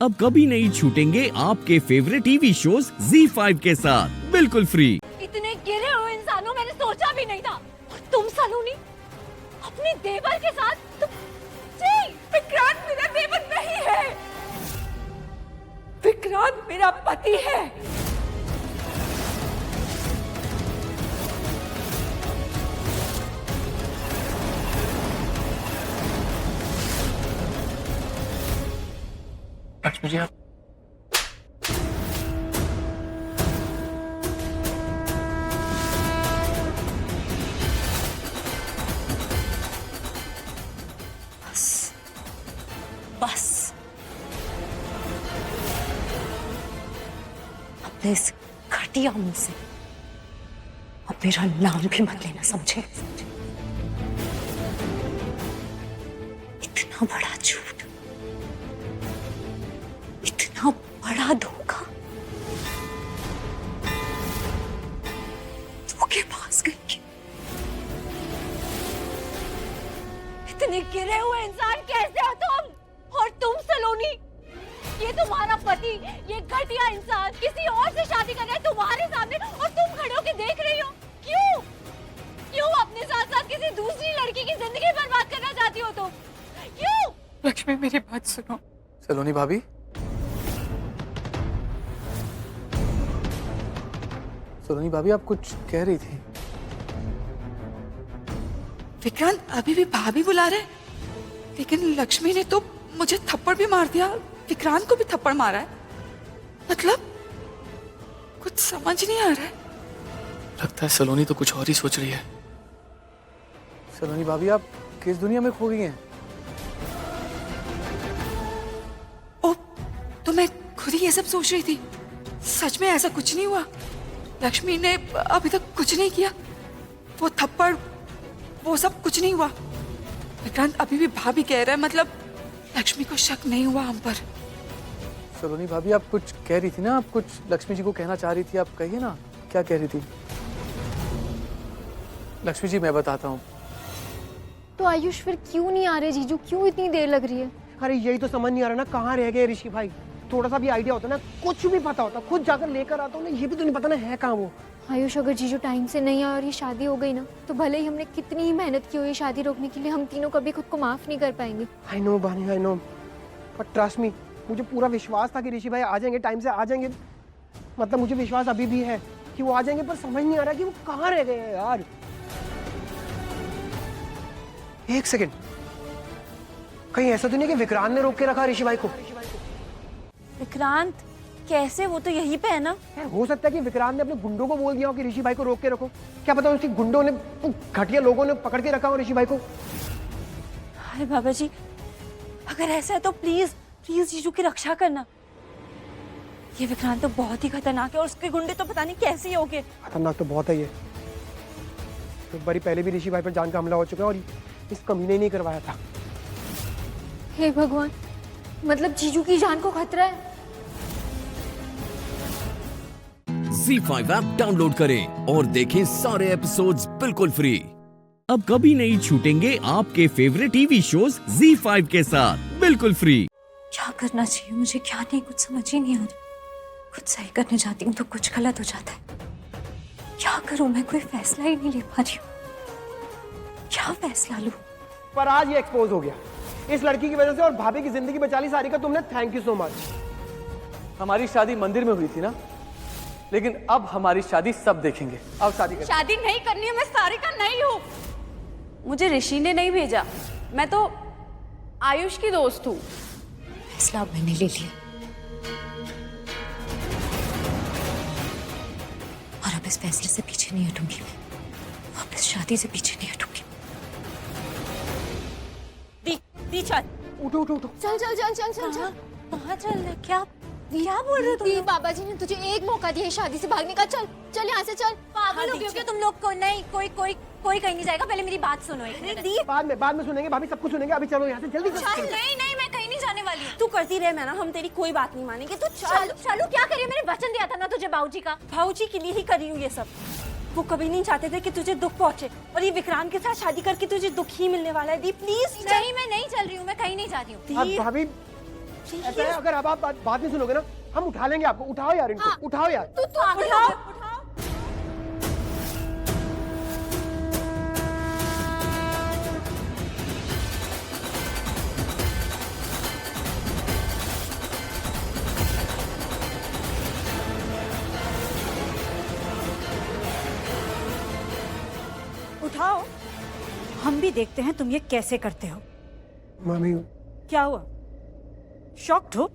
अब कभी नहीं छूटेंगे आपके फेवरेट टीवी शोज ZEE5 के साथ बिल्कुल फ्री। इतने गिरे हुए इंसानों मैंने सोचा भी नहीं था। और तुम सलोनी अपने देवर के साथ जी, विक्रांत मेरा देवर नहीं है, विक्रांत मेरा पति है। लक्ष्मी जी आप बस बस अपने इस घटिया मुंह से अब मेरा नाम भी मत लेना, समझे? इतना बड़ा झूठ, इतना बड़ा धोखा धोखे पास गई। इतने गिरे हुए इंसान कैसे हो तुम? और तुम सलोनी, ये तुम्हारा पति, ये घटिया इंसान किसी और से शादी कर रहा है तुम्हारे सामने और तुम खड़े होकर देख रही हो। क्यों क्यों अपने साथ साथ किसी दूसरी लड़की की जिंदगी बर्बाद करना चाहती हो तुम? क्यों? लक्ष्मी मेरी बात सुनो। सलोनी भाभी, सलोनी भाभी आप कुछ कह रही थी। विक्रांत अभी भी भाभी बुला रहे, लेकिन लक्ष्मी ने तो मुझे थप्पड़ भी मार दिया, विक्रांत को भी थप्पड़ मारा है। मतलब कुछ समझ नहीं आ रहा है। लगता है सलोनी तो कुछ और ही सोच रही है। सलोनी भाभी आप किस दुनिया में खो गई हैं? ओ, तो मैं खुद ही ये सब सोच रही थी। सच में ऐसा कुछ नहीं हुआ। लक्ष्मी ने अभी तक कुछ नहीं किया। वो थप्पड़ वो सब कुछ नहीं हुआ। विक्रांत अभी भी भाभी कह रहा है, मतलब लक्ष्मी को शक नहीं हुआ हम पर। सलोनी भाभी आप कुछ कह रही थी ना, आप कुछ लक्ष्मी जी को कहना चाह रही थी, आप कहिए ना क्या कह रही थी। लक्ष्मी जी मैं बताता हूँ। तो आयुष फिर क्यों नहीं आ रहे जीजू? क्यों इतनी देर लग रही है? अरे यही तो समझ नहीं आ रहा ना, कहाँ रह गए ऋषि भाई? थोड़ा सा भी आइडिया होता ना, कुछ भी पता होता, खुद जाकर लेकर आता हूँ ना। ये भी तो नहीं पता ना है कहाँ वो। आयुष अगर जीजू टाइम से नहीं आया और ये शादी हो गई ना, तो भले ही हमने कितनी ही मेहनत की हो ये शादी रोकने के लिए, हम तीनों कभी खुद को माफ नहीं कर पाएंगे। आई नो बानी, आई नो, पर ट्रस्ट मी, मुझे पूरा विश्वास था कि ऋषि भाई आ जाएंगे, टाइम से आ जाएंगे। मतलब मुझे विश्वास अभी भी है कि वो आ जाएंगे, पर समझ नहीं आ रहा कि वो कहाँ रह गए हैं यार। एक सेकेंड, कहीं ऐसा तो नहीं कि विक्रांत ने रोक के रखा ऋषि भाई को? विक्रांत कैसे? वो तो यहीं पे है ना। हो सकता है कि विक्रांत ने अपने गुंडों को बोल दिया हो कि ऋषि भाई को रोक के रखो। क्या पता उसके गुंडों ने, घटिया लोगों ने पकड़ के रखा हो ऋषि भाई को। अरे बाबा जी, अगर ऐसा है तो प्लीज प्लीज जीजू की रक्षा करना। ये विक्रांत तो बहुत ही खतरनाक है और उसके गुंडे तो पता नहीं कैसे ही होंगे। खतरनाक तो बहुत है ये। एक बारी पहले भी ऋषि भाई पर जान का हमला हो चुका है और इस कमीने नहीं करवाया था। हे भगवान, मतलब जीजू की जान को खतरा है। ZEE5 ऐप डाउनलोड करें और देखें सारे एपिसोड्स बिल्कुल फ्री। अब कभी नहीं छूटेंगे आपके फेवरेट टीवी शोज ZEE5 के साथ बिल्कुल फ्री। क्या करना चाहिए मुझे, क्या नहीं, कुछ समझ ही नहीं आ रहा। कुछ सही करने जाती हूँ तो कुछ गलत हो जाता है। क्या करूँ मैं? कोई फैसला ही नहीं ले पा रही हूँ। क्या फैसला लूँ? पर आज ये एक्सपोज हो गया इस लड़की की वजह से, और भाभी की जिंदगी बचा ली सारी का तुमने। Thank you so much. हमारी शादी मंदिर में हुई थी ना, लेकिन अब हमारी शादी सब देखेंगे। अब शादी करें। शादी नहीं करनी है, मैं सारिका नहीं हूँ। मुझे ऋषि ने नहीं भेजा, मैं तो आयुष की दोस्त हूँ। फैसला मैंने ले लिया और अब इस फैसले से पीछे नहीं हटूंगी मैं। अब इस शादी से पीछे नहीं हटूंगी। दी चल, उठो उठो उठो। चल चल चल चल चल चल। कहाँ चल रहे? क्या बोल रहे हो तुम दी, लोग? बाबा जी ने तुझे एक मौका दिया है शादी से भागने का। चल चल यहाँ से चल। पागल हो गए हो क्या तुम लोग? को नहीं, कोई कहीं नहीं जाएगा। पहले मेरी बात सुनो एक मिनट। दी, बाद में सुनेंगे भाभी, सब कुछ सुनेंगे। अभी चलो यहाँ से जल्दी से। चल। नहीं, मैं कहीं नहीं जाने वाली हूँ। तू करती रहे, मैं ना, हम तेरी कोई बात नहीं मानेंगे। तू चल। चलो, क्या करिए? मैंने वचन दिया था ना तुझे बाबूजी का। बाबूजी के लिए ही कर रही हूँ ये सब। वो कभी नहीं चाहते थे कि तुझे दुख पहुंचे, और ये विक्रांत के साथ शादी करके तुझे दुख ही मिलने वाला है। दी प्लीज। नहीं, मैं नहीं चल रही हूँ, मैं कहीं नहीं जा रही हूँ। भाभी ऐसा है, अगर अब आप बात नहीं सुनोगे ना, हम उठा लेंगे आपको। उठाओ यार इनको, उठाओ यार। तू आगे उठाओ। उठाओ, हम भी देखते हैं तुम ये कैसे करते हो। मामी क्या हुआ, शॉक्ड हो?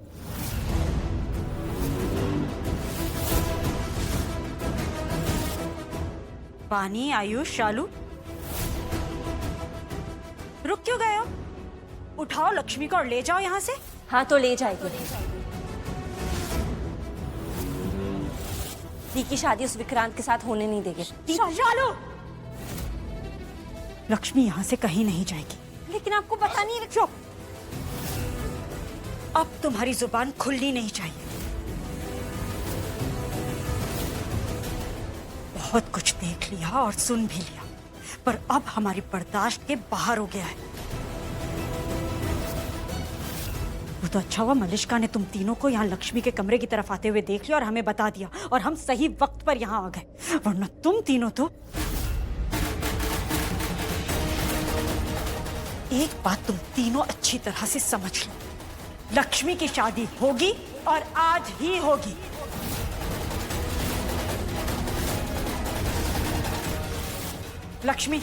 पानी, आयुष, शालू, रुक क्यों गए हो? उठाओ लक्ष्मी को और ले जाओ यहाँ से। हाँ तो ले जाएगी। दी की शादी उस विक्रांत के साथ होने नहीं देंगे। शालू, लक्ष्मी यहाँ से कहीं नहीं जाएगी। लेकिन आपको पता नहीं है। चुप, अब तुम्हारी जुबान खुलनी नहीं चाहिए। बहुत कुछ देख लिया और सुन भी लिया, पर अब हमारी बर्दाश्त के बाहर हो गया है। वो तो अच्छा हुआ मलिष्का ने तुम तीनों को यहाँ लक्ष्मी के कमरे की तरफ आते हुए देख लिया और हमें बता दिया, और हम सही वक्त पर यहाँ आ गए, वरना तुम तीनों तो। एक बात तुम तीनों अच्छी तरह से समझ लो, लक्ष्मी की शादी होगी और आज ही होगी। लक्ष्मी,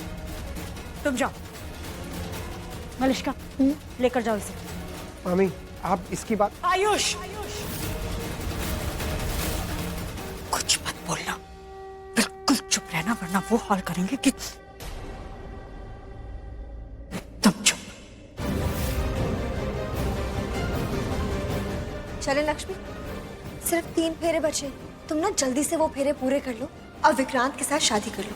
तुम जाओ। मलिष्का, लेकर जाओ इसे। मामी आप इसकी बात। आयुष, कुछ मत बोलना, बिल्कुल चुप रहना, वरना वो हाल करेंगे कि तुम चुप। चले लक्ष्मी, सिर्फ 3 फेरे बचे, तुम ना जल्दी से वो फेरे पूरे कर लो और विक्रांत के साथ शादी कर लो।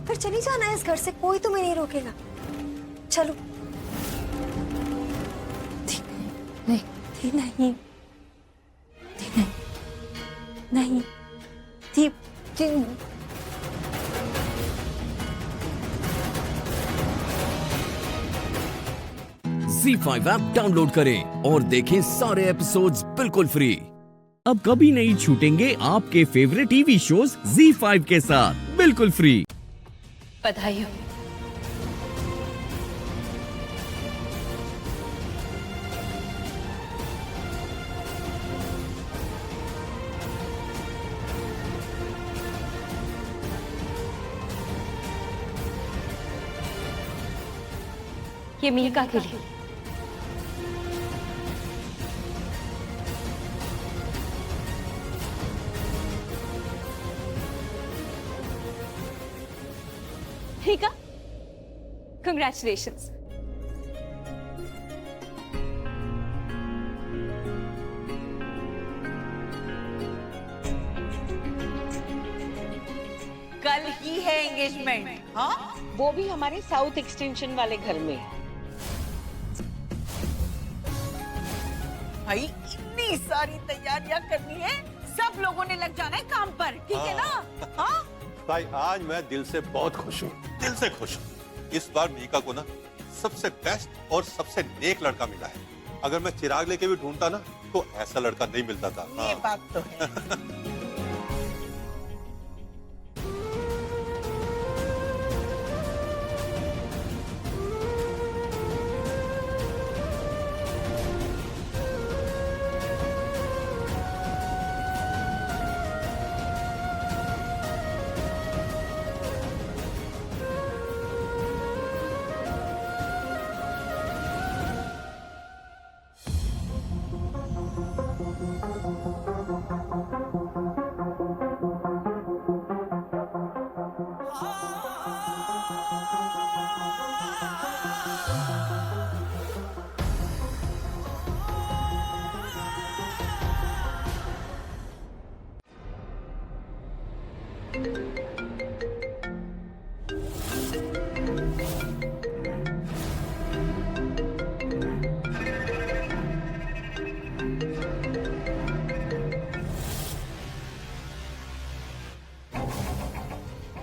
फिर चली जाना है इस घर से, कोई तुम्हें नहीं रोकेगा। चलो। नहीं नहीं नहीं नहीं दीप। Z5 ऐप डाउनलोड करें और देखें सारे एपिसोड्स बिल्कुल फ्री। अब कभी नहीं छूटेंगे आपके फेवरेट टीवी शोज Z5 के साथ बिल्कुल फ्री। बधाई हो। ये मीका के लिए। मीका, कंग्रेचुलेशंस। कल ही है एंगेजमेंट। हाँ, वो भी हमारे साउथ एक्सटेंशन वाले घर में। भाई इतनी सारी तैयारियां करनी है, सब लोगों ने लग जाना है काम पर, ठीक है ना? हाँ भाई आज मैं दिल से बहुत खुश हूँ, दिल से खुश हूँ। इस बार मीका को ना सबसे बेस्ट और सबसे नेक लड़का मिला है। अगर मैं चिराग लेके भी ढूंढता ना तो ऐसा लड़का नहीं मिलता था। ये बात तो है।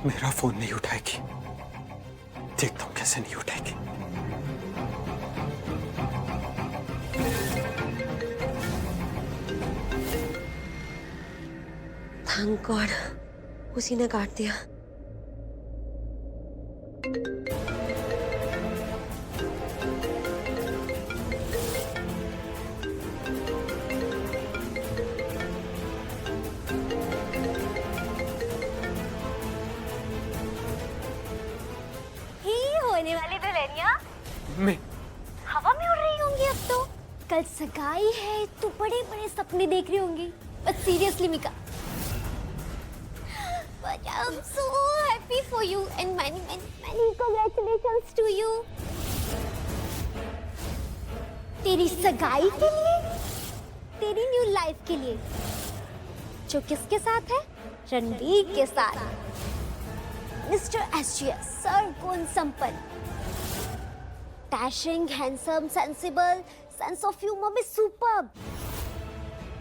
मेरा फोन नहीं उठाएगी, देखता हूं कैसे नहीं उठाएगी। थैंक गॉड उसी ने काट दिया। होने वाली दुल्हनिया मैं हवा में उड़ रही होंगी अब तो। कल सगाई है तो बड़े बड़े सपने देख रही होंगी। But seriously Mika, but I'm so happy for you and many congratulations to you। तेरी सगाई के लिए, तेरी न्यू लाइफ के लिए, जो किसके साथ है? रणबीर के साथ। मिस्टर एसजीएस, सर्वगुण संपन्न, dashing, handsome, sensible, sense of humour में सुपर्ब।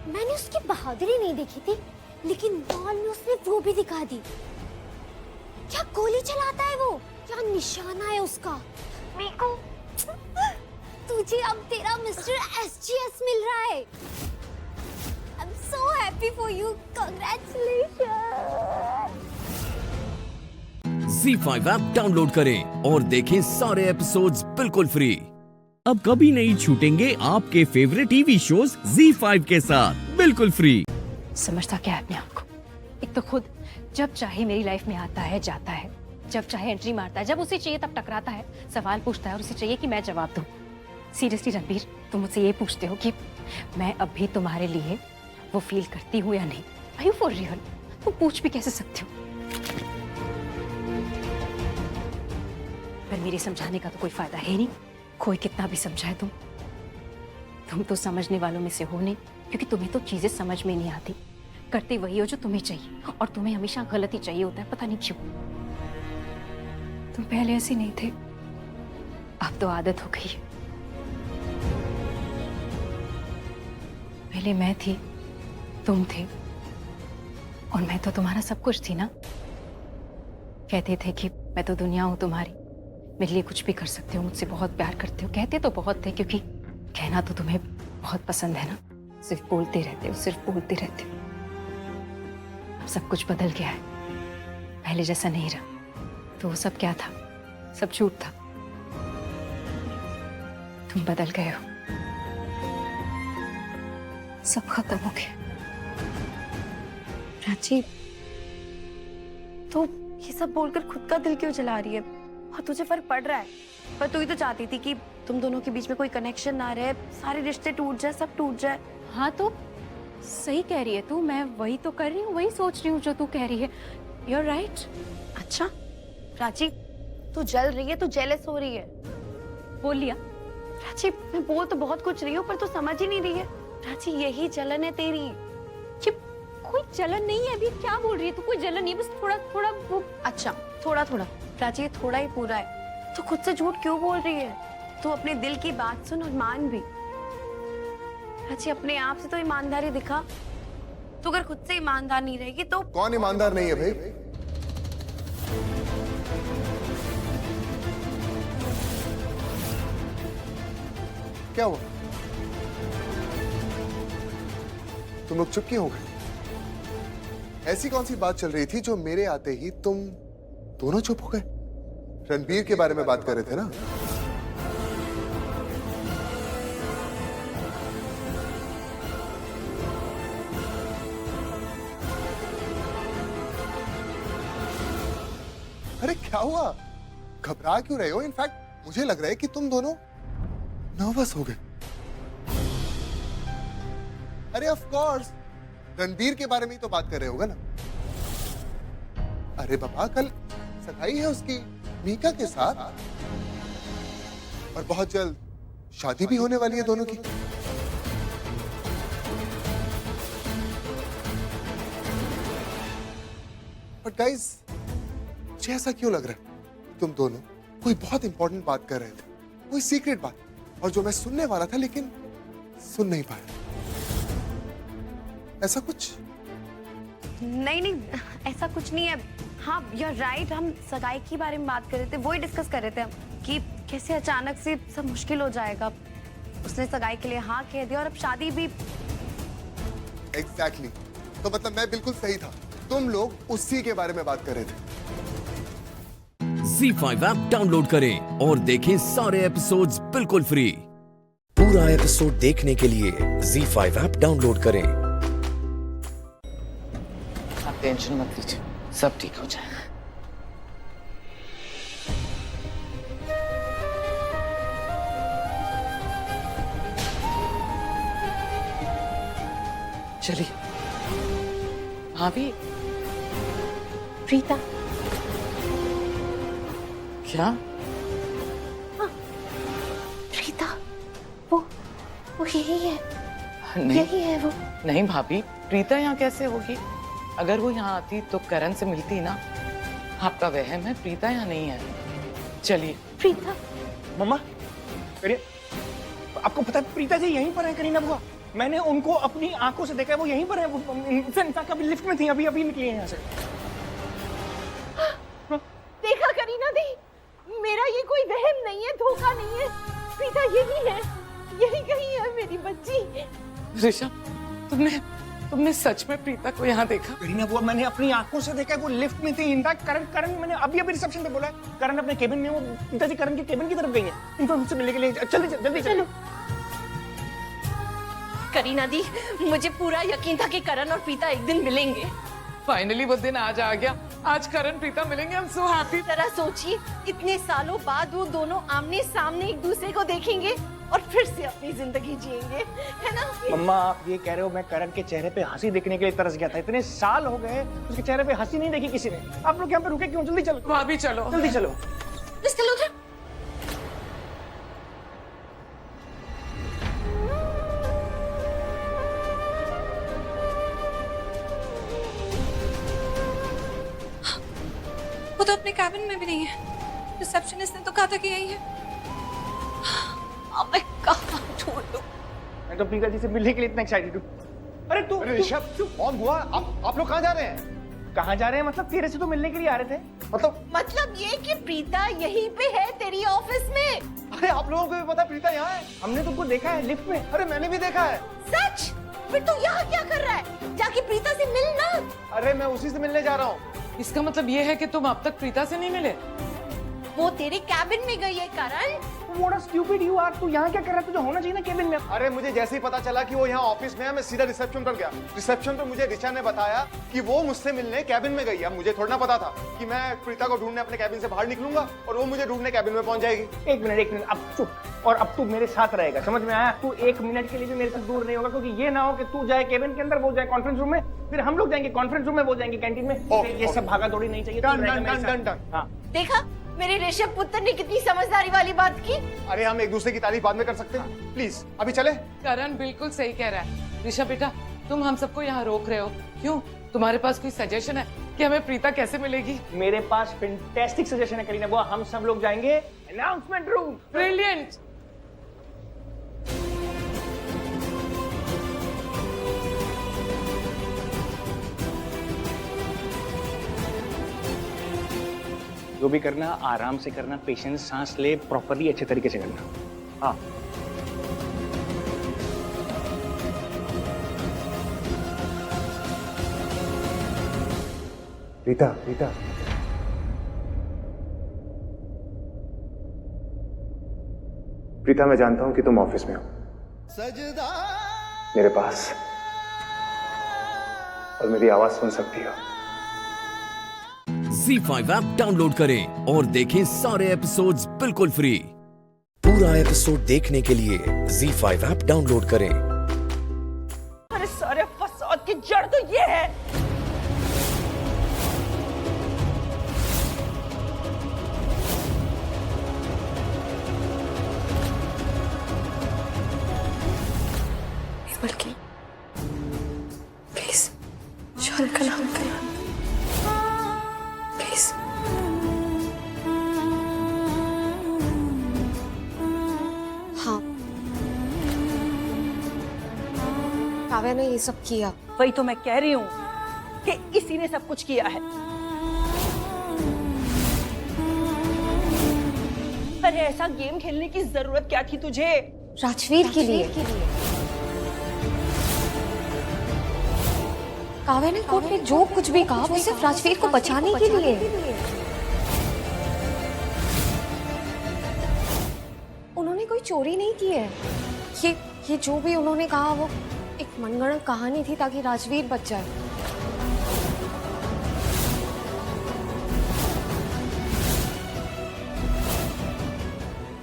मैंने उसकी बहादुरी नहीं देखी थी, लेकिन मॉल में उसने वो भी दिखा दी। क्या गोली चलाता है वो, क्या निशाना है उसका। मीकू, तुझे अब तेरा मिस्टर एसजीएस मिल रहा है। I'm so happy for you. Congratulations. ZEE5 app download करें और देखें सारे एपिसोड्स बिल्कुल फ्री। अब कभी नहीं छूटेंगे आपके फेवरेट टीवी शोज ZEE5 के साथ बिल्कुल फ्री। समझता क्या है अपने आप को? एक तो खुद जब चाहे मेरी लाइफ में आता है, जाता है, जब चाहे एंट्री मारता है, जब उसे चाहिए तब टकराता है, सवाल पूछता है और उसे चाहिए कि मैं जवाब दूं। सीरियसली रणबीर, तुम मुझसे ये पूछते हो कि मैं अब भी तुम्हारे लिए वो फील करती हूँ या नहीं? Are you for real? तुम पूछ भी कैसे सकते हो? पर मेरे समझाने का तो कोई फायदा है नहीं। कोई कितना भी समझाए तुम तो समझने वालों में से हो नहीं, क्योंकि तुम्हें तो चीजें समझ में नहीं आती। करते वही हो जो तुम्हें चाहिए, और तुम्हें हमेशा गलत ही चाहिए होता है, पता नहीं क्यों। तुम पहले ऐसे नहीं थे, अब तो आदत हो गई है। पहले मैं थी, तुम थे, और मैं तो तुम्हारा सब कुछ थी ना। कहते थे कि मैं तो दुनिया हूं तुम्हारी, मेरे लिए कुछ भी कर सकते हो, मुझसे बहुत प्यार करते हो। कहते तो बहुत थे, क्योंकि कहना तो तुम्हें बहुत पसंद है ना। सिर्फ बोलते रहते हो, सिर्फ बोलते रहते हो। अब सब कुछ बदल गया है, पहले जैसा नहीं रहा। तो वो सब क्या था? सब झूठ था। तुम बदल गए हो, सब खत्म हो गया। प्राची, तो ये सब बोलकर खुद का दिल क्यों जला रही है? और तुझे फर्क पड़ रहा है, पर तू ही तो चाहती थी कि तुम दोनों के बीच में कोई कनेक्शन ना रहे, सारे रिश्ते टूट जाए, सब टूट जाए। हाँ तो सही कह रही है तू, मैं वही तो कर रही हूँ, वही सोच रही हूँ जो तू कह रही है। You're right। अच्छा प्राची, तू जल रही है, तू जेलस हो रही है। बोल लिया। प्राची, मैं बोल तो बहुत कुछ रही हूँ, पर तू समझ ही नहीं रही है। प्राची, यही जलन है तेरी। चिप, कोई जलन नहीं है। अभी क्या बोल रही है तू? कोई जलन नहीं है, बस थोड़ा थोड़ा वो। अच्छा, थोड़ा थोड़ा। प्राची, ये थोड़ा ही पूरा है। तू खुद से झूठ क्यों बोल रही है? तू अपने दिल की बात सुन और मान भी। प्राची, अपने आप से तो ईमानदारी दिखा। तू अगर खुद से ईमानदार नहीं रहेगी तो कौन ईमानदार नहीं है भाई? क्या हुआ? तुम लोग चुप क्यों हो गए? ऐसी कौन सी बात चल रही थी जो मेरे आते ही तुम दोनों चुप हो गए? रणबीर के बारे में बात कर रहे थे ना? अरे क्या हुआ? घबरा क्यों रहे हो? इनफैक्ट मुझे लग रहा है कि तुम दोनों नर्वस हो गए। अरे ऑफ कोर्स रणबीर के बारे में ही तो बात कर रहे होगा ना? अरे बाबा, कल सगाई है उसकी मीका के साथ, और बहुत जल्द शादी भी होने वाली है दोनों की। बट गाइस, मुझे ऐसा क्यों लग रहा है तुम दोनों कोई बहुत इंपॉर्टेंट बात कर रहे थे, कोई सीक्रेट बात, और जो मैं सुनने वाला था लेकिन सुन नहीं पाया। ऐसा कुछ? नहीं नहीं, ऐसा कुछ नहीं है। हाँ, यू आर राइट, हम सगाई के बारे में बात कर रहे थे, वही डिस्कस कर रहे थे हम कि कैसे अचानक से सब मुश्किल हो जाएगा। उसने सगाई के लिए हाँ कह दिया और अब शादी भी। एग्जैक्टली। तो मतलब मैं बिल्कुल सही था। तुम लोग उसी के बारे में बात कर रहे थे। Z5 ऐप डाउनलोड करें और देखें सारे एपिसोड्स बिल्कुल फ्री। पूरा एपिसोड देखने के लिए Z5 ऐप डाउनलोड करें। आप टेंशन मत लीजिए, सब ठीक हो जाएगा। चलिए। भाभी। प्रीता। क्या? प्रीता, वो यही है। नहीं, यही है वो। नहीं भाभी, प्रीता यहाँ कैसे होगी? अगर वो यहाँ आती तो करण से मिलती ना। आपका वहम है, प्रीता यहाँ नहीं है। चलिए। प्रीता। मम्मा, आपको पता है प्रीता जी यहीं पर है करीना बुआ। मैंने उनको अपनी आंखों से देखा है, वो यहीं पर है। वो इनफैक्ट अभी लिफ्ट में थी, अभी निकली है यहाँ से। देखा करीना दी, मेरा ये कोई वहम नहीं है, धोखा नहीं है। प्रीता यही है, यही कहीं है मेरी बच्ची। ऋषभ, तुमने सच में प्रीता को यहाँ देखा? करीना बुआ, मैंने अपनी आंखों से देखा है, वो लिफ्ट में थी। इनफैक्ट करण मैंने अभी रिसेप्शन पे बोला है, करण अपने केबिन में, वो प्रीता जी करण के केबिन की तरफ गई है इनको मुझसे मिलने के लिए। जल्दी चलो। करीना दी, मुझे पूरा यकीन था कि करण और प्रीता एक दिन मिलेंगे। फाइनली वो दिन आज आ गया। आज करण प्रीता मिलेंगे। I am so happy. जरा सोचिए, इतने सालों बाद वो दोनों आमने सामने एक दूसरे को देखेंगे और फिर से अपनी जिंदगी जिएंगे, है ना? मम्मा, आप ये कह रहे हो मैं करण के चेहरे पे हंसी देखने के लिए तरस गया था? इतने साल हो गए, उसके चेहरे पे हंसी नहीं देखी किसी ने। आप लोग यहाँ पे रुके क्यों? जल्दी चलो। भाभी चलो, जल्दी चलो। चलो उधर। वो तो अपने कैबिन में भी नहीं है। रिसेप्शनिस्ट ने तो कहा था कि यही है। अब मैं कहाँ ढूंढूं? मैं तो प्रीता जी से मिलने के लिए इतना एक्साइटेड हूँ। अरे तू ऋषभ, कौन हुआ? आप लोग कहाँ जा रहे हैं? कहाँ जा रहे हैं? मतलब तेरे से तो मिलने के लिए आ रहे थे। मतलब ये कि प्रीता यहीं पे है तेरी ऑफिस में। अरे आप लोगों को भी पता प्रीता यहाँ है? हमने तुमको देखा है लिफ्ट में। अरे मैंने भी देखा है। सच? फिर तू यहाँ क्या कर रहा है? जाके प्रीता से मिल ना। अरे मैं उसी से मिलने जा रहा हूँ। इसका मतलब ये है कि तुम अब तक प्रीता से नहीं मिले? वो तेरे कैबिन में गई है करण। What a stupid you are! तू यहाँ क्या कर रहा है? तुझे होना चाहिए ना केबिन में। अरे मुझे जैसे ही पता चला कि वो यहाँ ऑफिस में है, मैं सीधा रिसेप्शन पर गया। रिसेप्शन पर मुझे ऋचा ने बताया कि वो मुझसे मिलने कैबिन में गई है। मुझे थोड़ा ना पता था कि मैं प्रीता को ढूंढने अपने कैबिन से बाहर निकलूंगा और वो मुझे ढूंढने कैबिन में पहुंच जाएगी। एक मिनट, अब चुप। और अब तू मेरे साथ रहेगा, समझ में आया? तू एक मिनट के लिए भी मेरे से दूर नहीं होगा, क्योंकि ये ना हो कि तू जाए केबिन के अंदर, वो जाए कॉन्फ्रेंस रूम में, फिर हम लोग जाएंगे कॉन्फ्रेंस रूम में, वो जाएंगे कैंटीन में। ये सब भागा दौड़ी नहीं चाहिए। डन। हाँ, देखा मेरे ऋषभ पुत्र ने कितनी समझदारी वाली बात की। अरे हम एक दूसरे की तारीफ बाद में कर सकते हैं। प्लीज अभी चले। करण बिल्कुल सही कह रहा है। ऋषभ बेटा, तुम हम सबको यहाँ रोक रहे हो क्यों? तुम्हारे पास कोई सजेशन है कि हमें प्रीता कैसे मिलेगी? मेरे पास फैंटास्टिक सजेशन है करीना बुआ। हम सब लोग जाएंगे अनाउंसमेंट रूम। ब्रिलियंट। जो भी करना आराम से करना, पेशेंस, सांस ले, प्रॉपरली अच्छे तरीके से करना। हाँ, प्रीता प्रीता, मैं जानता हूं कि तुम ऑफिस में हो, मेरे पास, और मेरी आवाज सुन सकती हो। Z5 ऐप डाउनलोड करें और देखें सारे एपिसोड्स बिल्कुल फ्री। पूरा एपिसोड देखने के लिए Z5 ऐप डाउनलोड करें। अरे सारे फसाद की जड़ तो ये है। बल्कि प्लीज शौर्य का नाम करना, प्लीज। हाँ, काव्या ने ये सब किया। वही तो मैं कह रही हूँ कि इसी ने सब कुछ किया है। अरे ऐसा गेम खेलने की जरूरत क्या थी तुझे? राजवीर के लिए। काव्या ने कोर्ट में जो कुछ भी कहा वो सिर्फ राजवीर को बचाने के लिए। उन्होंने कोई चोरी नहीं की है। ये जो भी उन्होंने कहा वो एक मनगढ़ंत कहानी थी ताकि राजवीर बच जाए।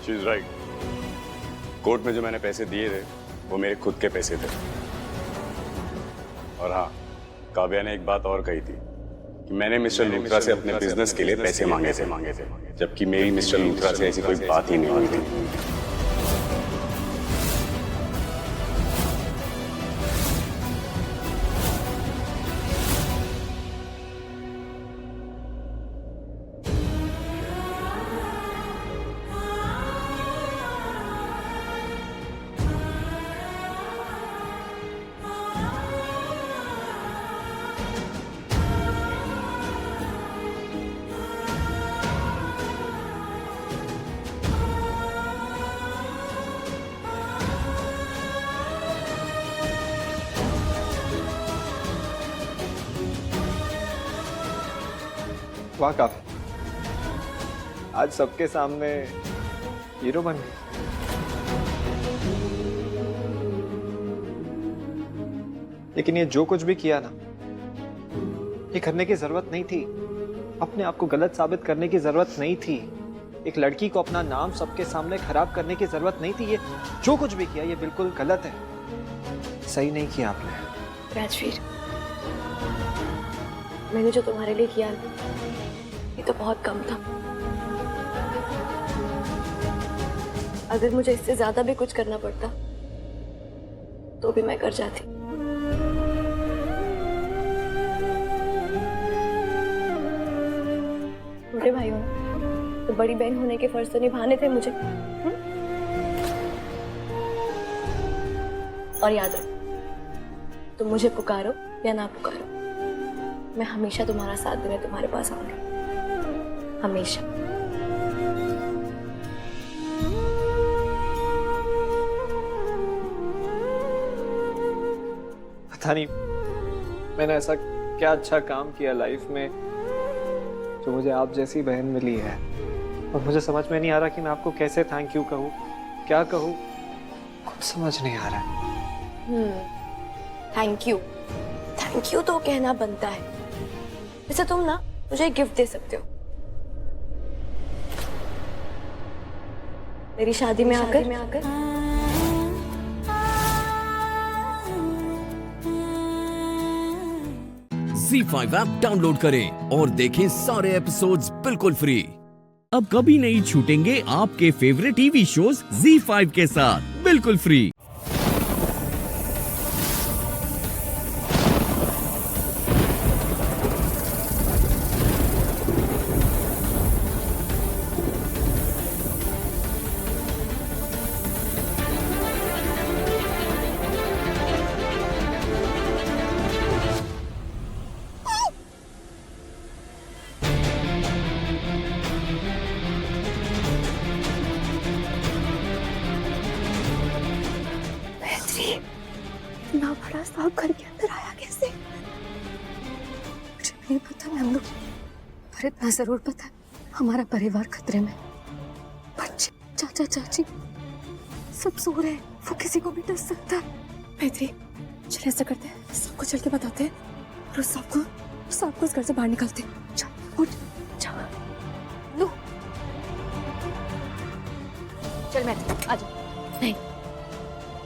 She is right. कोर्ट में जो मैंने पैसे दिए थे वो मेरे खुद के पैसे थे। और हाँ, काव्या ने एक बात और कही थी कि मैंने मिस्टर लूथरा से अपने बिजनेस के लिए पैसे मांगे थे, जबकि मेरी मिस्टर लूथरा से ऐसी कोई बात ही नहीं हुई थी। वाह काफी, आज सबके सामने हीरो बन गए। लेकिन ये जो कुछ भी किया ना, ये करने की जरूरत नहीं थी। अपने आप को गलत साबित करने की जरूरत नहीं थी। एक लड़की को अपना नाम सबके सामने खराब करने की जरूरत नहीं थी। ये जो कुछ भी किया ये बिल्कुल गलत है, सही नहीं किया आपने। राजवीर, मैंने जो तुम्हारे लिए किया ये तो बहुत कम था। अगर मुझे इससे ज्यादा भी कुछ करना पड़ता तो भी मैं कर जाती। छोटे भाइयों तो बड़ी बहन होने के फर्ज तो निभाने थे मुझे। और याद रखो, तुम मुझे पुकारो या ना पुकारो, मैं हमेशा तुम्हारा साथ देने तुम्हारे पास आऊंगी, हमेशा। पता नहीं मैंने ऐसा क्या अच्छा काम किया लाइफ में जो मुझे आप जैसी बहन मिली है, और मुझे समझ में नहीं आ रहा कि मैं आपको कैसे थैंक यू कहूँ, क्या कहूँ, कुछ समझ नहीं आ रहा है। थैंक यू तो कहना बनता है। वैसे तुम ना मुझे एक गिफ्ट दे सकते हो। मेरी शादी में आकर ZEE5 ऐप डाउनलोड करें और देखें सारे एपिसोड्स बिल्कुल फ्री। अब कभी नहीं छूटेंगे आपके फेवरेट टीवी शोज ZEE5 के साथ बिल्कुल फ्री। इतना बड़ा सांप घर के अंदर आया कैसे? मुझे नहीं पता नंदू, पर इतना जरूर पता है हमारा परिवार खतरे में। बच्चे, चाचा चाची सब सो रहे हैं, वो किसी को भी डस सकता है। मैत्री, चल ऐसा करते हैं, सबको चल के बताते हैं और उस सांप को इस घर से बाहर निकालते हैं। चल उठ, चल लो, चल मैत्री आ जा। नहीं,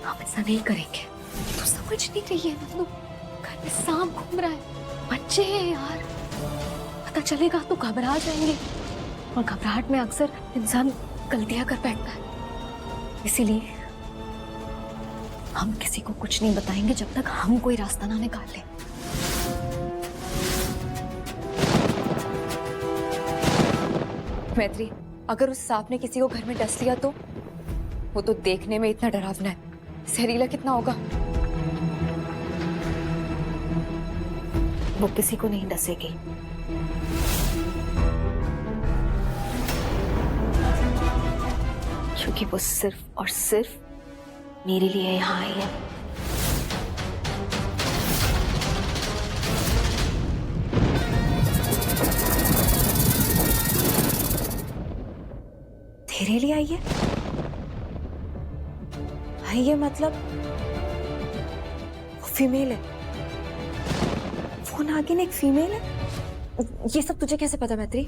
हम ऐसा नहीं करेंगे। तू समझ नहीं रही है नंदू, घर में सांप घूम रहा है, बच्चे हैं यार, पता चलेगा तो घबरा जाएंगे, और घबराहट में अक्सर इंसान गलतियां कर बैठता है। इसीलिए हम किसी को कुछ नहीं बताएंगे जब तक हम कोई रास्ता ना निकाल ले। मैत्री, अगर उस सांप ने किसी को घर में डस लिया तो वो तो देखने में इतना डरावना है, जहरीला कितना होगा। वो किसी को नहीं डसेगी। क्योंकि वो सिर्फ और सिर्फ मेरे लिए यहाँ आई है। मेरे लिए आई है? भाई ये मतलब वो फीमेल है, वो नागिन एक फीमेल है। ये सब तुझे कैसे पता मैत्री?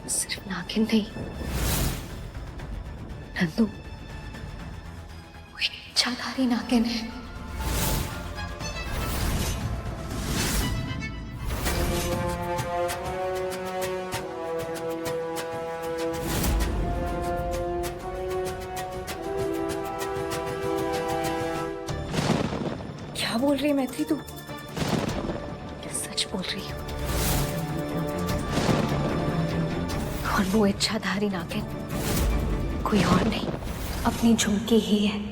सिर्फ नागिन नहीं, नंदू वो इच्छाधारी नागिन है। क्या बोल रही है मैत्री तू? सच बोल रही है। और वो इच्छाधारी नागिन कोई और नहीं, अपनी झुमकी ही है।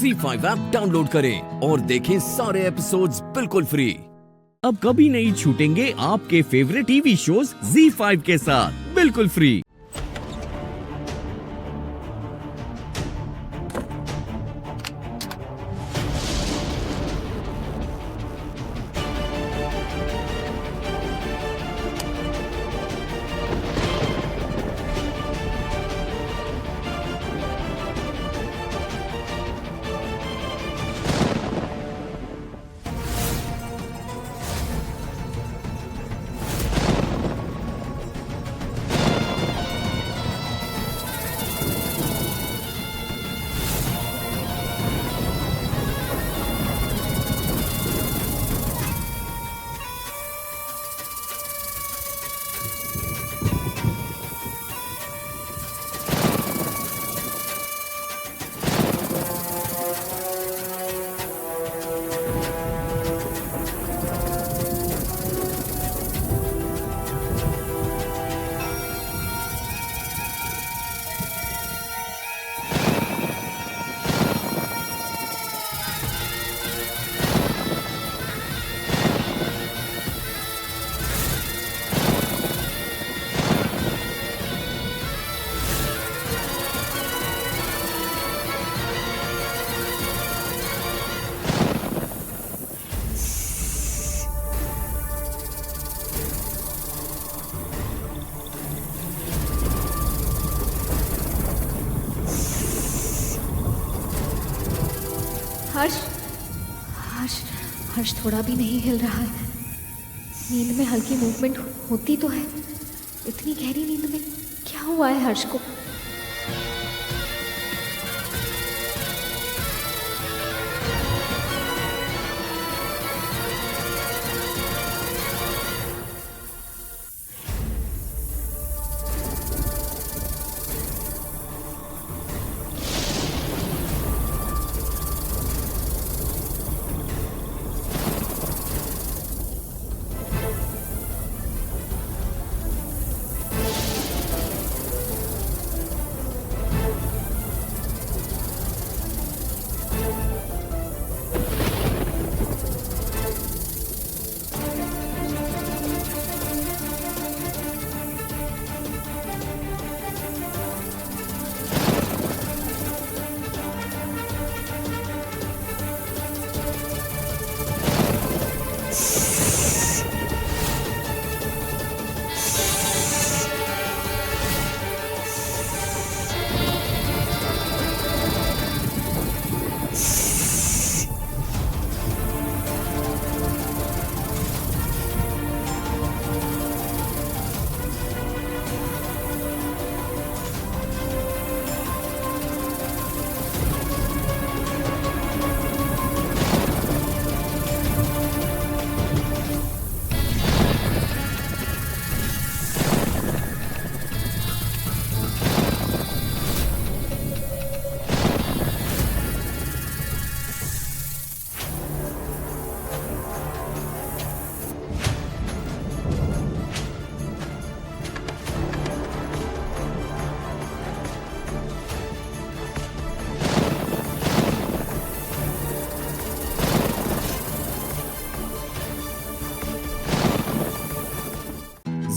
ZEE5 ऐप डाउनलोड करें और देखें सारे एपिसोड्स बिल्कुल फ्री। अब कभी नहीं छूटेंगे आपके फेवरेट टीवी शोज ZEE5 के साथ बिल्कुल फ्री। हर्ष, हर्ष, हर्ष थोड़ा भी नहीं हिल रहा है। नींद में हल्की मूवमेंट होती तो है, इतनी गहरी नींद में क्या हुआ है हर्ष को?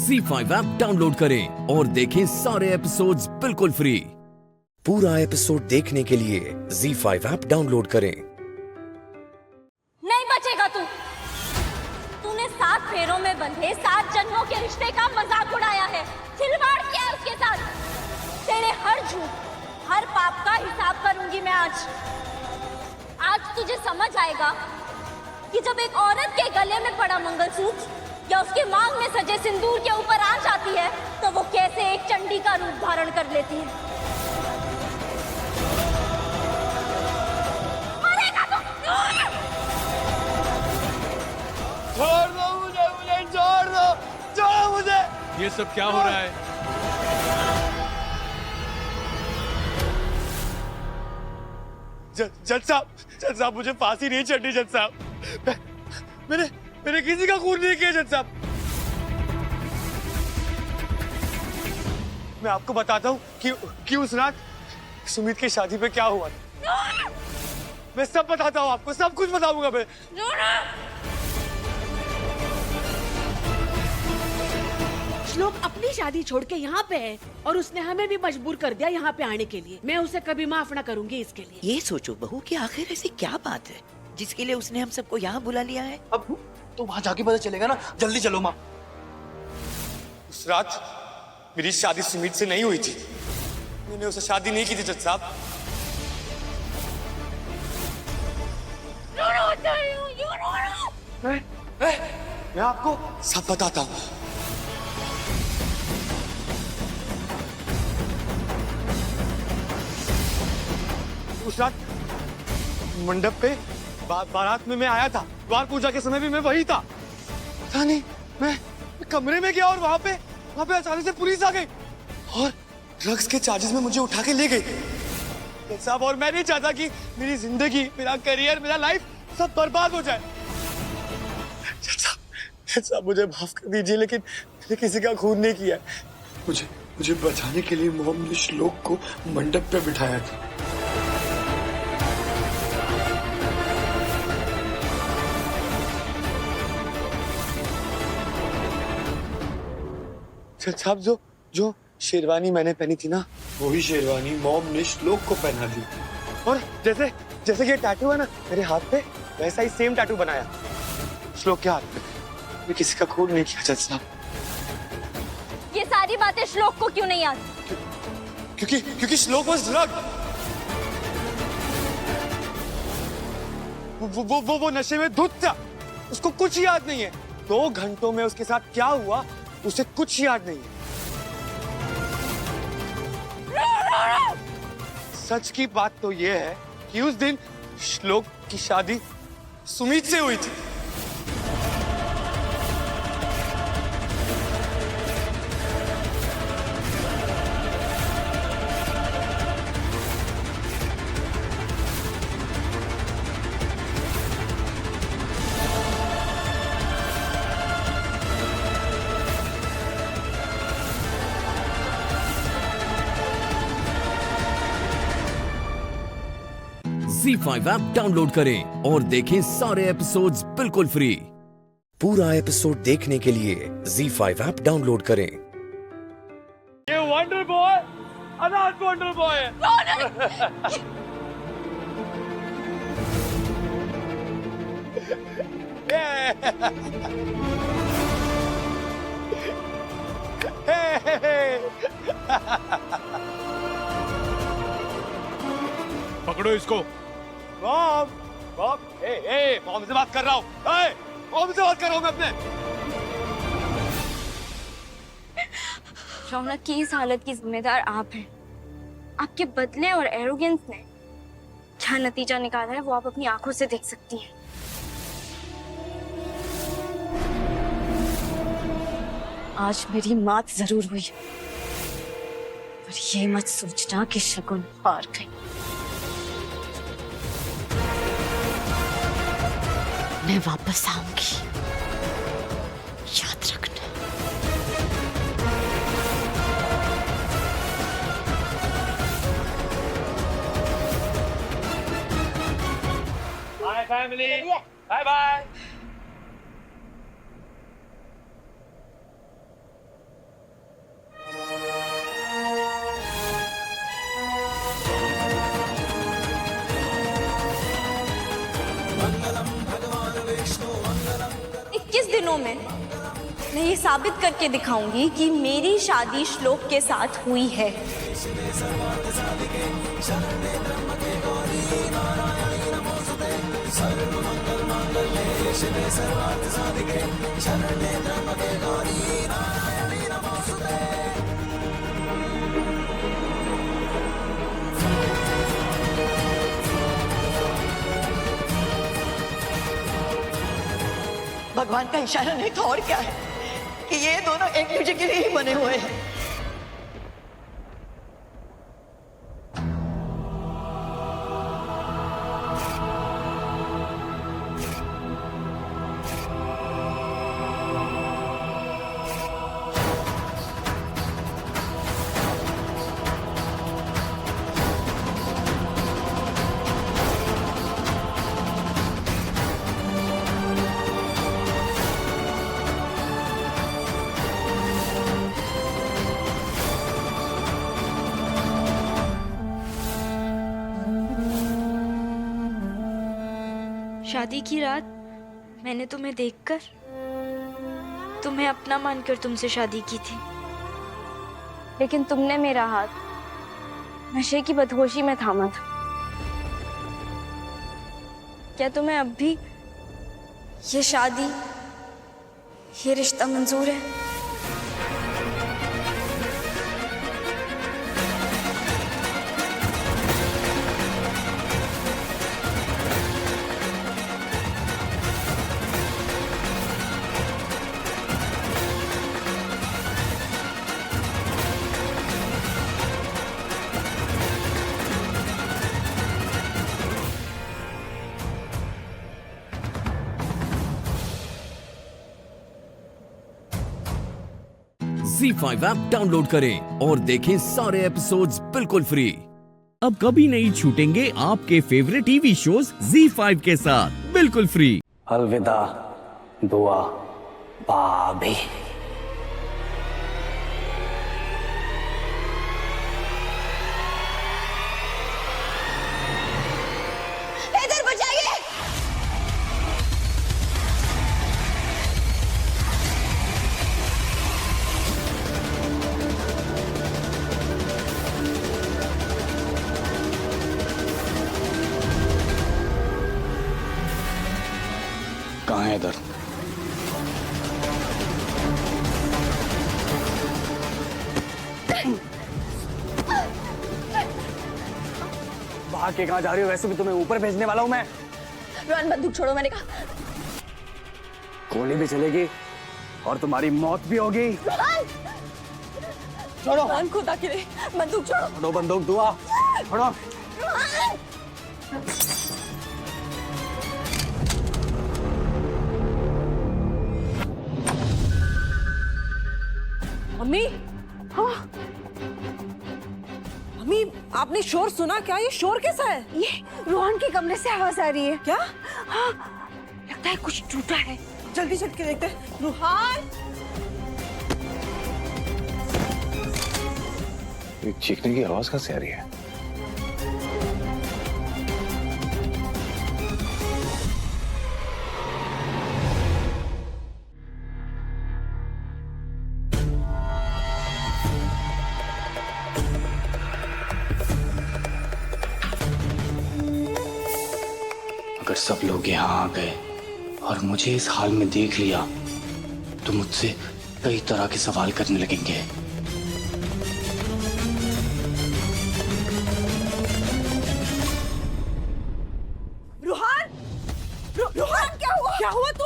Z5 ऐप डाउनलोड करें और देखें सारे एपिसोड्स बिल्कुल फ्री। पूरा एपिसोड देखने के लिए Z5 ऐप डाउनलोड करें। नहीं बचेगा तू। तूने 7 फेरों में बंधे 7 जन्मों के रिश्ते का मजाक उड़ाया है, खिलवाड़ किया है उसके साथ। तेरे हर झूठ, हर पाप का हिसाब करूंगी मैं आज। आज तुझे समझ आएगा कि जब एक औरत के गले में पड़ा मंगलसूत्र या उसके मांग में सजे सिंदूर के ऊपर आंच आती है तो वो कैसे एक चंडी का रूप धारण कर लेती है। मरेगा तो। छोड़ दो मुझे, मुझे छोड़ दो, छोड़ो मुझे। ये सब क्या हो रहा है? जज साहब मुझे फांसी नहीं चढ़नी जज साहब। मैंने किसी का खून नहीं किया जज साहब। मैं आपको बताता हूँ कि उस रात सुमित की शादी पे क्या हुआ था। मैं सब बताता हूँ आपको, सब कुछ बताऊंगा मैं। श्लोक अपनी शादी छोड़ के यहाँ पे है और उसने हमें भी मजबूर कर दिया यहाँ पे आने के लिए। मैं उसे कभी माफ ना करूंगी इसके लिए। ये सोचो बहू कि आखिर ऐसी क्या बात है जिसके लिए उसने हम सबको यहाँ बुला लिया है। अब तो वहाँ जाके पता चलेगा ना। जल्दी चलो माँ। उस रात मेरी शादी सुमित से नहीं हुई थी। मैंने उससे शादी नहीं की थी जज साहब। मैं आपको सब बताता हूँ। उस रात मंडप पे बारात में मैं आया था। द्वार पूजा के समय भी मैं वही था। पता नहीं मैं कमरे में गया और वहां पे अचानक से पुलिस आ गई और ड्रग्स के चार्जेस में मुझे उठा के ले गई साहब। और मैं नहीं चाहता कि मेरी जिंदगी, मेरा करियर, मेरा लाइफ सब बर्बाद हो जाए। साहब मुझे माफ कर दीजिए, लेकिन मैंने किसी का खून नहीं किया। मुझे बचाने के लिए मॉम ने श्लोक को मंडप पे बिठाया था। साहब जो शेरवानी मैंने पहनी थी ना, वही शेरवानी मॉम ने श्लोक को पहना दी। और जैसे ये टैटू है ना मेरे हाथ पे, वैसा ही सेम टैटू बनाया श्लोक के हाथ पे। मैं किसी का खून नहीं किया जज साहब। ये सारी बातें श्लोक को क्यों नहीं याद? क्योंकि श्लोक वाज ड्रग। वो नशे में धुत था। उसको कुछ याद नहीं है। 2 घंटों में उसके साथ क्या हुआ उसे कुछ याद नहीं है। सच की बात तो यह है कि उस दिन श्लोक की शादी सुमित से हुई थी। Z5 ऐप डाउनलोड करें और देखें सारे एपिसोड्स बिल्कुल फ्री। पूरा एपिसोड देखने के लिए Z5 ऐप डाउनलोड करें। ये वंडर बॉय अनाथ वंडर बॉय पकड़ो इसको। मॉम से बात कर रहा हूँ। मॉम से बात कर रहा हूँ मैं अपने। रौनक की इस हालत की जिम्मेदार आप हैं। आपके बदले और एरोगेंस ने क्या नतीजा निकाला है वो आप अपनी आंखों से देख सकती हैं। आज मेरी मौत जरूर हुई, पर ये मत सोचना कि शगुन हार गई। मैं वापस आऊंगी, याद रखना। Bye family, bye bye. हो मैं ये साबित करके दिखाऊंगी कि मेरी शादी श्लोक के साथ हुई है। भगवान का इशारा नहीं तो और क्या है कि ये दोनों एक दूसरे के लिए ही बने हुए हैं। शादी की रात मैंने तुम्हें देखकर तुम्हें अपना मानकर तुमसे शादी की थी, लेकिन तुमने मेरा हाथ नशे की बदहोशी में थामा था। क्या तुम्हें अब भी ये शादी, ये रिश्ता मंजूर है? ZEE5 ऐप डाउनलोड करें और देखें सारे एपिसोड्स बिल्कुल फ्री। अब कभी नहीं छूटेंगे आपके फेवरेट टीवी शोज ZEE5 के साथ बिल्कुल फ्री। अलविदा दुआ भाभी। इधर बचाइए। कहाँ है इधर? भाग के कहाँ जा रही हो? वैसे भी तुम्हें ऊपर भेजने वाला हूँ मैं। रोहन बंदूक छोड़ो, मैंने कहा। गोली भी चलेगी और तुम्हारी मौत भी होगी। छोड़ो। रोहन खुदा के लिए बंदूक छोड़ो। छोड़ो बंदूक, दुआ छोड़ो। मम्मी, हाँ मम्मी, आपने शोर सुना क्या? ये शोर कैसा है? ये रोहन के कमरे से आवाज आ रही है। क्या? हाँ, लगता है कुछ टूटा है। जल्दी चल के देखते हैं। रोहन, ये चीखने की आवाज कहाँ से आ रही है? अगर सब लोग यहाँ आ गए और मुझे इस हाल में देख लिया तो मुझसे कई तरह के सवाल करने लगेंगे। रोहन, रोहन क्या हुआ? क्या हुआ? तू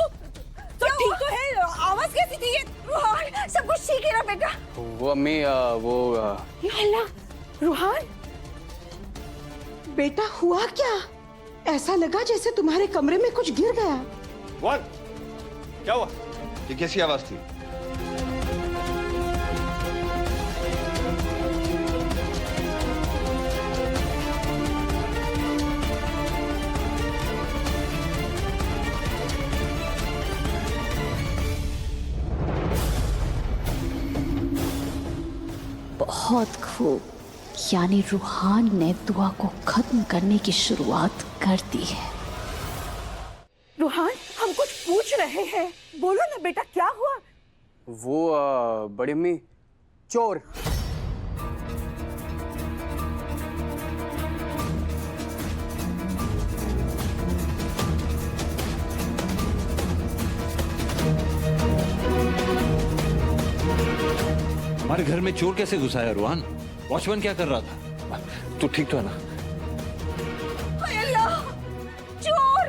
ठीक तो है? आवाज कैसी थी ये? रोहन, सब कुछ ठीक है ना बेटा? वो अम्मी वो या अल्लाह, रोहन बेटा हुआ क्या? ऐसा लगा जैसे तुम्हारे कमरे में कुछ गिर गया। What? क्या हुआ? ये कैसी आवाज थी? बहुत खूब, यानी रूहान ने दुआ को खत्म करने की शुरुआत कर दी है। रूहान, हम कुछ पूछ रहे हैं, बोलो ना बेटा, क्या हुआ? वो बड़ी अम्मी, चोर। हमारे घर में चोर कैसे घुसा है रोहन? वॉचमैन क्या कर रहा था? तू ठीक तो है ना? अल्लाह, चोर!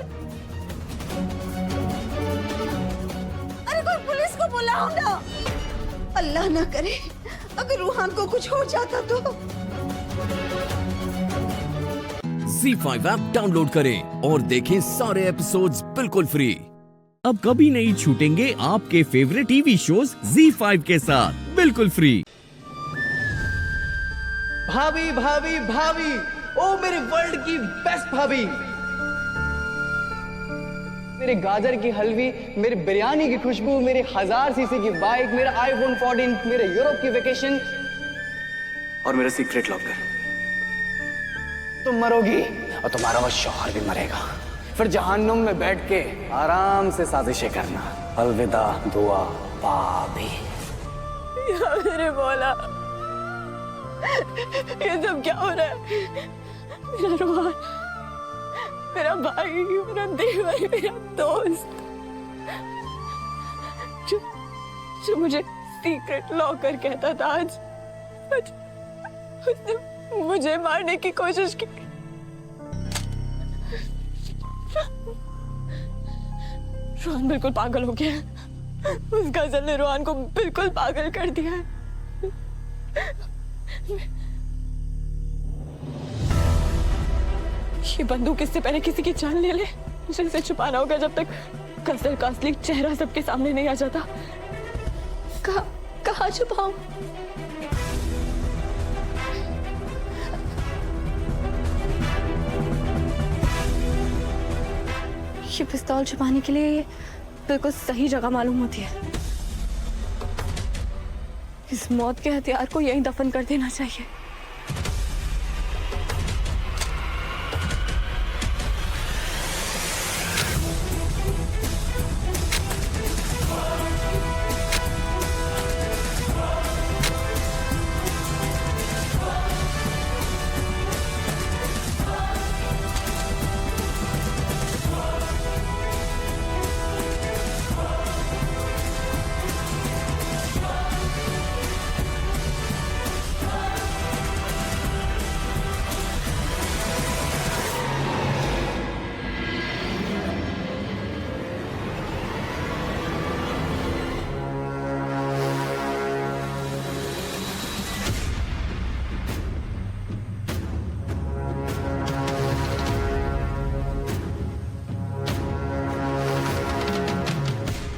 अरे कोई पुलिस को बुलाओ ना। अल्लाह ना करे अगर रूहान को कुछ हो जाता तो। ZEE5 ऐप डाउनलोड करें और देखें सारे एपिसोड्स बिल्कुल फ्री। अब कभी नहीं छूटेंगे आपके फेवरेट टीवी शोज ZEE5 के साथ बिल्कुल फ्री। भाभी भाभी भाभी, ओ मेरे वर्ल्ड की बेस्ट भाभी, मेरे गाजर की हलवी, मेरी बिरयानी की खुशबू, मेरे 1000 सीसी की बाइक, मेरा iPhone 14, मेरे यूरोप की वेकेशन और मेरा सीक्रेट लॉकर। तुम मरोगी और तुम्हारा वो शौहर भी मरेगा, फिर जहन्नुम में बैठ के आराम से साजिशें करना। अलविदा दुआ भाभी। या मेरे मौला, ये सब क्या हो रहा है? मेरा रोहन, मेरा भाई, मेरा देवर, मेरा दोस्त, जो मुझे सीक्रेट लॉकर कहता था, आज उसने मुझे मारने की कोशिश की। रोहन बिल्कुल पागल हो गया है। उस गजल ने रोहन को बिल्कुल पागल कर दिया है। ये बंदूक इससे पहले किसी की जान ले ले, मुझे इसे छुपाना होगा जब तक गजल का असली चेहरा सबके सामने नहीं आ जाता। कहाँ छुपाऊं? ये पिस्तौल छुपाने के लिए बिल्कुल सही जगह मालूम होती है। इस मौत के हथियार को यहीं दफन कर देना चाहिए।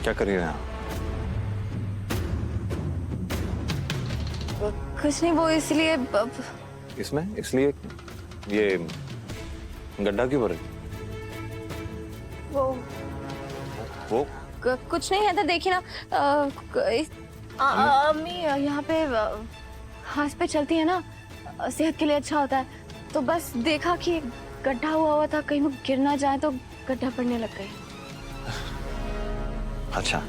क्या कर रही है? कुछ नहीं, वो इसलिए इसमें इसलिए ये गड्ढा क्यों भरे? वो कुछ नहीं है तो देखिए ना। अम्मी यहाँ पे हाथ पे चलती है ना, सेहत के लिए अच्छा होता है, तो बस देखा कि गड्ढा हुआ था, कहीं वो गिर ना जाए तो गड्ढा पड़ने लग गई। अच्छा,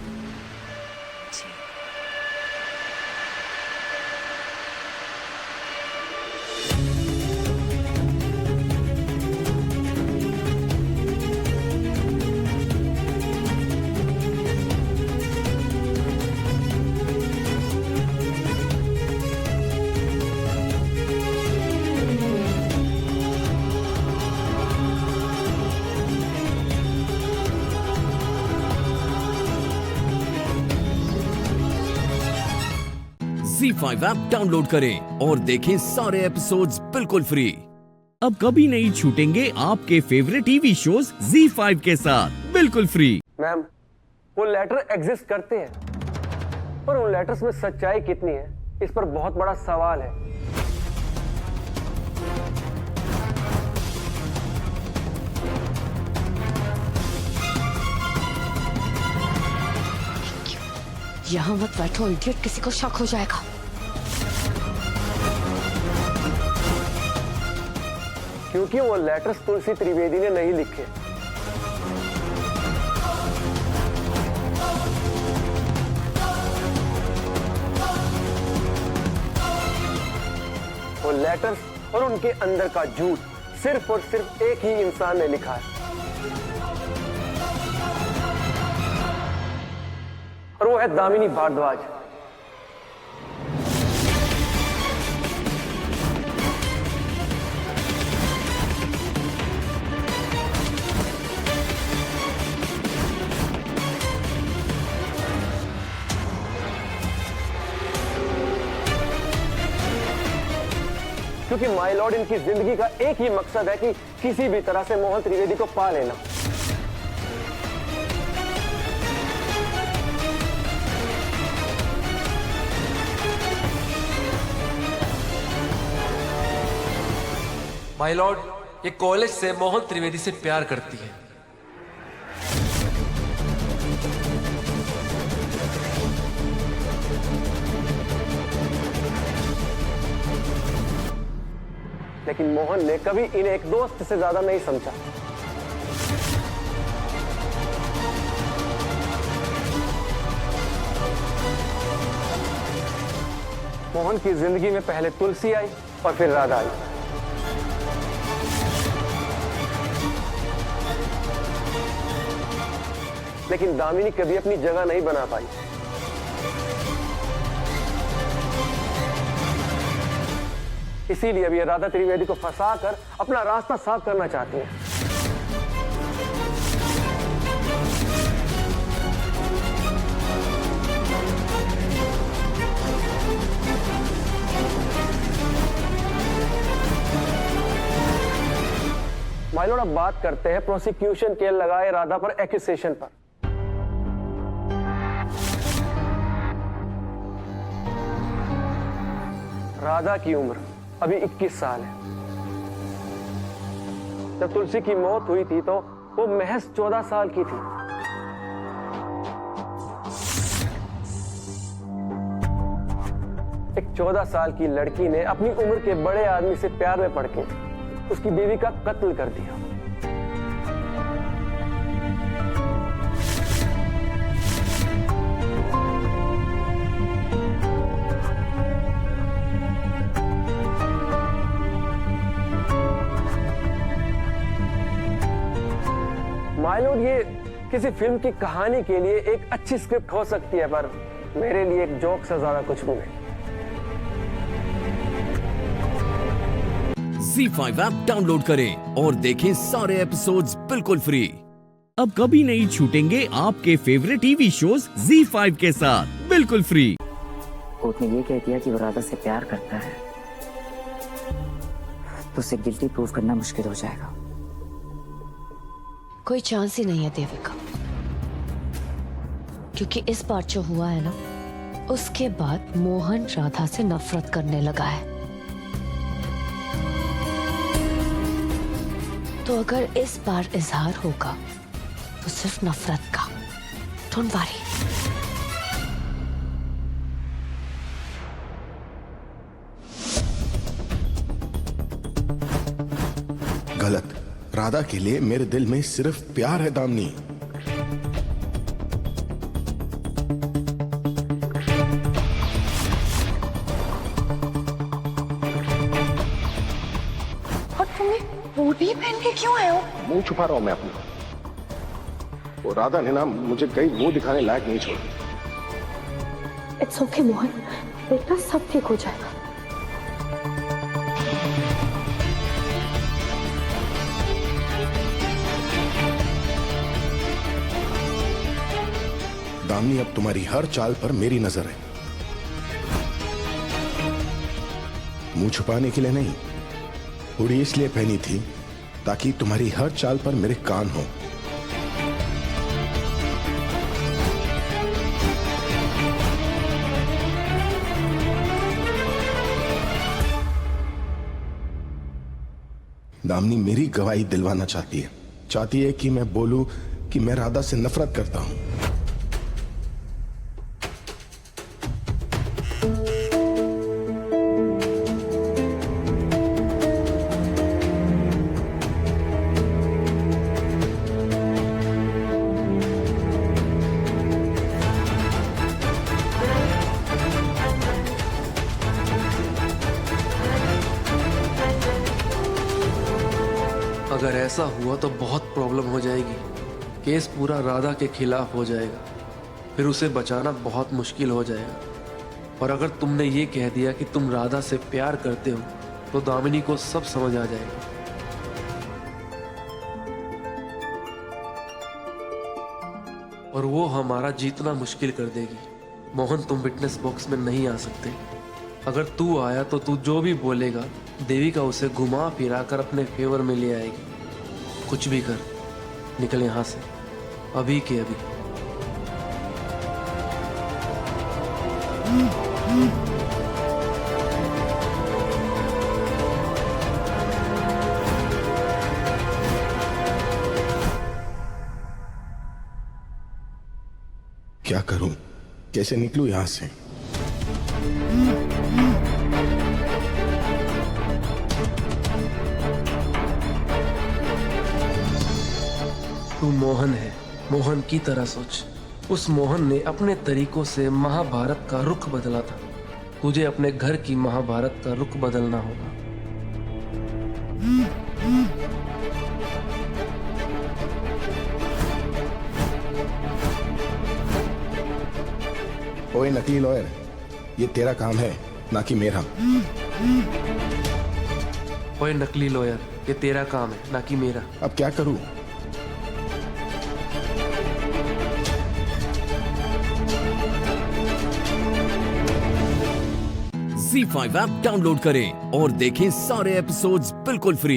ZEE5 ऐप डाउनलोड करें और देखें सारे एपिसोड्स बिल्कुल फ्री। अब कभी नहीं छूटेंगे आपके फेवरेट टीवी शोज ZEE5 के साथ बिल्कुल फ्री। मैम, वो लेटर एग्जिस्ट करते हैं, पर उन लेटर्स में सच्चाई कितनी है, इस पर बहुत बड़ा सवाल है। यहाँ मत बैठो इडियट, किसी को शक हो जाएगा। क्योंकि वो लेटर्स तुलसी त्रिवेदी ने नहीं लिखे। वो लेटर्स और उनके अंदर का झूठ सिर्फ और सिर्फ एक ही इंसान ने लिखा है, और वो है दामिनी भारद्वाज। क्योंकि माय लॉर्ड, इनकी जिंदगी का एक ही मकसद है कि किसी भी तरह से मोहन त्रिवेदी को पा लेना। माय लॉर्ड, ये कॉलेज से मोहन त्रिवेदी से प्यार करती है। लेकिन मोहन ने कभी इन्हें एक दोस्त से ज्यादा नहीं समझा। मोहन की जिंदगी में पहले तुलसी आई और फिर राधा आई। लेकिन दामिनी कभी अपनी जगह नहीं बना पाई। इसीलिए अब ये राधा त्रिवेदी को फंसाकर अपना रास्ता साफ करना चाहती है। माय लॉर्ड, अब बात करते हैं प्रोसिक्यूशन के लगाए राधा पर एक्यूजेशन पर। राधा की उम्र अभी 21 साल है। जब तुलसी की मौत हुई थी तो वो महज 14 साल की थी। एक 14 साल की लड़की ने अपनी उम्र के बड़े आदमी से प्यार में पड़ के उसकी बीवी का कत्ल कर दिया। माय लॉर्ड, ये किसी फिल्म की कहानी के लिए एक अच्छी स्क्रिप्ट हो सकती है, पर मेरे लिए एक जोक से ज्यादा कुछ भी नहीं। ZEE5 ऐप डाउनलोड करें और देखें सारे एपिसोड्स बिल्कुल फ्री। अब कभी नहीं छूटेंगे आपके फेवरेट टीवी शोज ZEE5 के साथ बिल्कुल फ्री। कोर्ट ने ये कह दिया कि वो राधा से प्यार करता है, तो उसे गिल्टी प्रूव करना मुश्किल हो जाएगा। कोई चांस ही नहीं है देविका, क्योंकि इस बार जो हुआ है ना, उसके बाद मोहन राधा से नफरत करने लगा है। तो अगर इस बार इजहार होगा तो सिर्फ नफरत का। Don't worry. गलत। राधा के लिए मेरे दिल में सिर्फ प्यार है दामिनी। और तुमने बूटी पहन के क्यों आए हो? मुंह छुपा रहा हूं मैं अपना। वो राधा ने ना मुझे कहीं मुंह दिखाने लायक नहीं छोड़ा। इट्स ओके मोहन, बेटा सब ठीक हो जाएगा। दामिनी, अब तुम्हारी हर चाल पर मेरी नजर है। मुंह छुपाने के लिए नहीं, हुडी इसलिए पहनी थी ताकि तुम्हारी हर चाल पर मेरे कान हो। दामिनी मेरी गवाही दिलवाना चाहती है कि मैं बोलूं कि मैं राधा से नफरत करता हूं। अगर ऐसा हुआ तो बहुत प्रॉब्लम हो जाएगी। केस पूरा राधा के खिलाफ हो जाएगा, फिर उसे बचाना बहुत मुश्किल हो जाएगा। और अगर तुमने ये कह दिया कि तुम राधा से प्यार करते हो तो दामिनी को सब समझ आ जाएगा। और वो हमारा जीतना मुश्किल कर देगी। मोहन, तुम विटनेस बॉक्स में नहीं आ सकते। अगर तू आया तो तू जो भी बोलेगा देविका उसे घुमा फिरा कर अपने फेवर में ले आएगी। कुछ भी कर, निकल यहां से अभी के अभी। क्या करूं, कैसे निकलूं यहां से? तू मोहन है, मोहन की तरह सोच। उस मोहन ने अपने तरीकों से महाभारत का रुख बदला था। तुझे अपने घर की महाभारत का रुख बदलना होगा। ओए नकली लॉयर, ये तेरा काम है ना कि मेरा। ओए नकली लॉयर, ये तेरा काम है ना कि मेरा। अब क्या करूं? Z5 ऐप डाउनलोड करें और देखें सारे एपिसोड्स बिल्कुल फ्री।